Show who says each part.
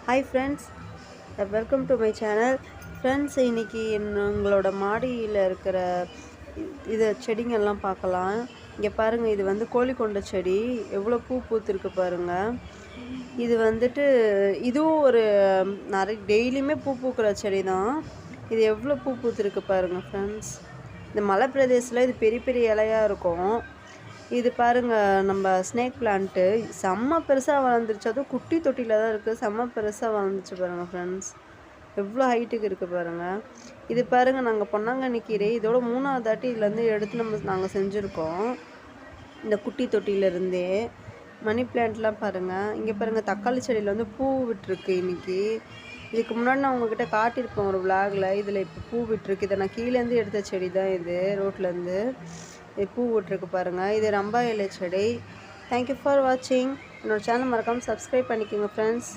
Speaker 1: Hi friends, welcome to my channel. Friends, இன்றைக்கி எங்களோட மாடியில் இருக்கிற இதை செடிங்கெல்லாம் பார்க்கலாம். இங்கே பாருங்கள், இது வந்து கோழிக்கொண்ட செடி. எவ்வளோ பூ பூத்துருக்கு பாருங்கள். இது வந்துட்டு இதுவும் ஒரு டெய்லியுமே பூ பூக்கிற செடி தான். இது எவ்வளோ பூ பூத்துருக்கு பாருங்கள் ஃப்ரெண்ட்ஸ். இந்த மலை பிரதேசத்தில் இது பெரிய பெரிய இலையாக இருக்கும். இது பாருங்கள், நம்ம ஸ்னேக் பிளான்ட்டு செம்ம பெருசாக வளர்ந்துருச்சு. அதுவும் குட்டி தொட்டியில் தான் இருக்குது. செம்ம பெருசாக வளர்ந்துச்சு பாருங்கள் ஃப்ரெண்ட்ஸ். எவ்வளோ ஹைட்டுக்கு இருக்குது பாருங்கள். இது பாருங்கள், நாங்கள் பொன்னாங்கண்ணி கீரை இதோட 3வது தாட்டி இதுலேருந்து எடுத்து நாங்கள் செஞ்சுருக்கோம். இந்த குட்டி தொட்டியிலேருந்தே மணி பிளான்ட்லாம் பாருங்கள். இங்கே பாருங்கள், தக்காளி செடியில் வந்து பூ விட்டுருக்கு இன்றைக்கி. இதுக்கு முன்னாடி நான் உங்கள்கிட்ட காட்டியிருப்பேன் ஒரு விளாகில். இதில் இப்போ பூ விட்டுருக்கு. இதை நான் கீழேருந்து எடுத்த செடி தான் இது, ரோட்லேருந்து. இது பூ விட்டுருக்கு பாருங்கள். இது ரம்பா இலை செடி. தேங்க்யூ ஃபார் வாட்சிங். என்னோடய சேனல் மறக்காமல் சப்ஸ்கிரைப் பண்ணிக்கோங்க ஃப்ரெண்ட்ஸ்.